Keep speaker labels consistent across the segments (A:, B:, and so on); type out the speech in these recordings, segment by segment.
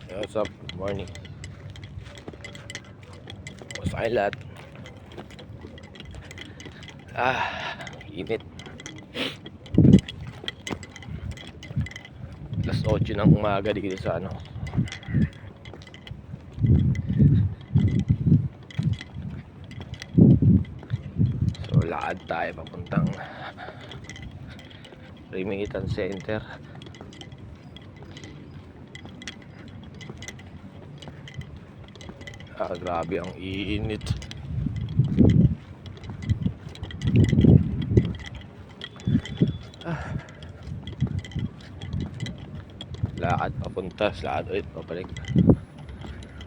A: What's up? Good morning. Kumusta kayo lahat? Init. Alas 8 ng umaga dito sa ano. So lakad tayo papuntang Remittance Center. Grabe ang init. Lakad papunta, lakad ulit pabalik.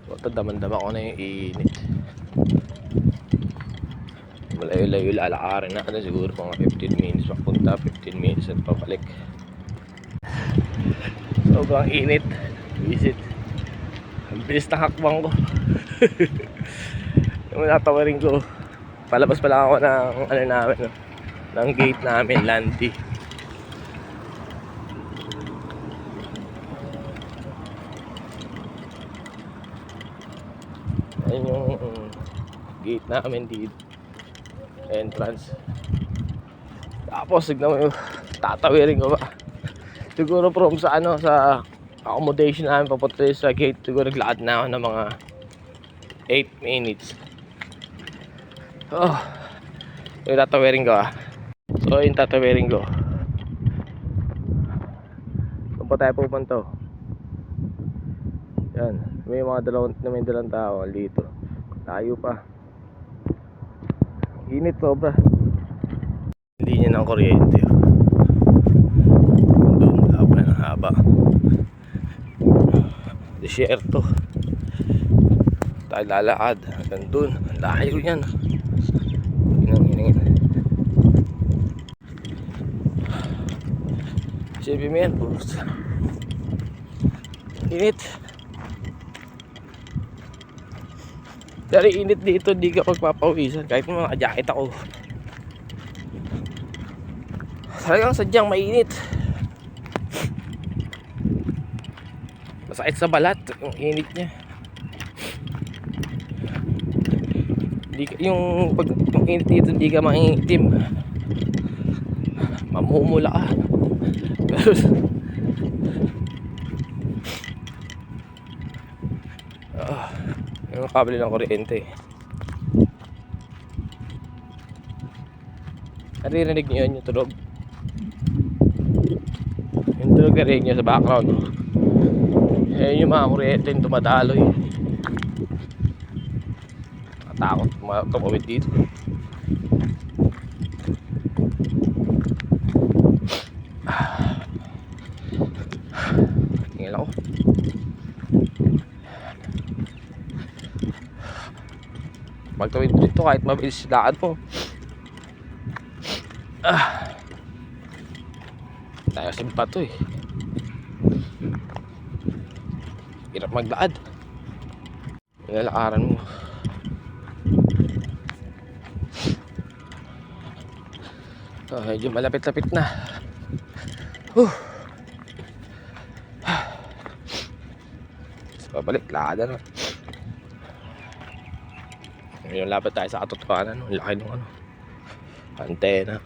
A: So daman-dama ko na yung init. Malayo-layo lalakarin na siguro mga 15 minutes papunta, 15 minutes at pabalik. Sobrang init. Visit. Ang bilis na hakbang ko. Yung natawarin ko, palabas pala ako ng ano namin, ng gate namin, Landy. Ayun yung gate namin dito, entrance. Tapos tignan mo yung tatawirin ko pa. Siguro from sa ano, sa accommodation namin papunta sa gate, siguro naglakad na ako ng mga 8 minutes. Yung tatawirin ko So yung tatawirin ko, saan pa tayo pupunta? Yan, may mga dalang tao dito. Tayo pa. Init sobra. Linya ng kuryente. Doon wala pa ng haba. Desierto. Tayo lalakad hanggang doon. Layo yan. Hinang. Sabi mo yan, boss. Init. Pero init dito, di ka pagpapawisan. Kahit mga jacket ako. Talagang sadyang mainit. Masakit sa balat yung init niya. Yung init dito, di ka mangingitim. Mamumula ka. Yung kable ng kuryente. Naririnig nyo yun, yung tunog. Yung tunog narinig nyo sa background. Yung mga kuryente yung tumadaloy. Nakatakot tumawid dito. Tingin ako. Magtawid dito kahit mabilis lakad mo. Tayo sa bato hirap maglakad. Nilalakaran mo. Medyo malapit-lapit na. Pabalik, lakad na. Ngayon lapit tayo sa katotohanan. Ang laki ng antena.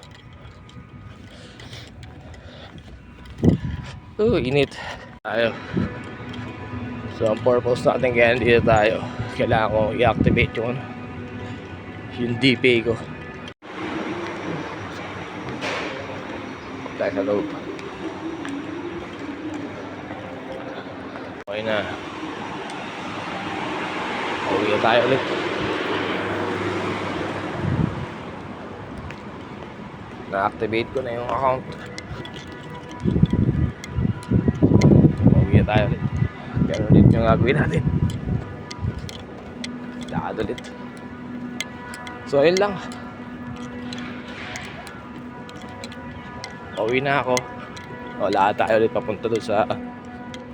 A: Init tayo. So ang purpose natin kaya dito tayo, kailangan ko i-activate yung DPay ko. Tayo sa loob. Okay na. Uwi na tayo ulit. Na-activate ko na yung account. Uwi na tayo ulit. Ganun ulit yung gagawin natin. Lakad ulit. So ayun lang. Uwi na ako. Lakad tayo ulit papunta doon sa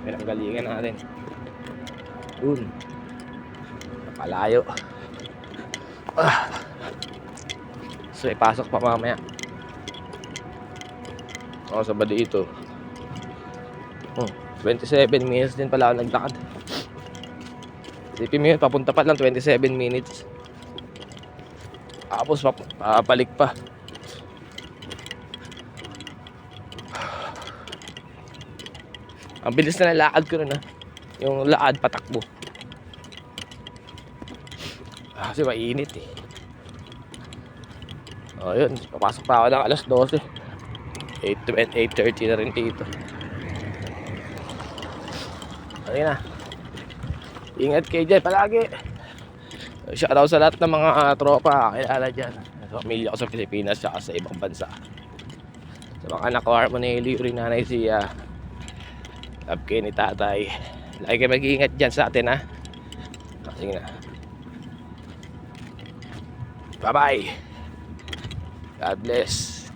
A: pinanggalingan natin. Doon. Napalayo. So ipasok pa mamaya. Ako sa ba dito? 27 minutes din pala ako naglakad. Isipin mo yun, papunta pa lang 27 minutes. Tapos papalik pa. Ang bilis na nalakad ko nun, yung lakad patakbo. Kasi mainit eh. O yun, papasok pa ako ng alas 12. 8:30 na rin dito. Ayun na. Ingat kayo dyan palagi. Shoutout sa lahat ng mga tropa kilala dyan. Sa pamilya ko sa Pilipinas at sa ibang bansa. Sa mga anak ko, Harmony, rin nanay siya. Love kayo ni tatay. Lagi kayo mag-iingat dyan sa atin, ha. Sige na. Bye bye. God bless.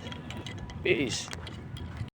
A: Peace.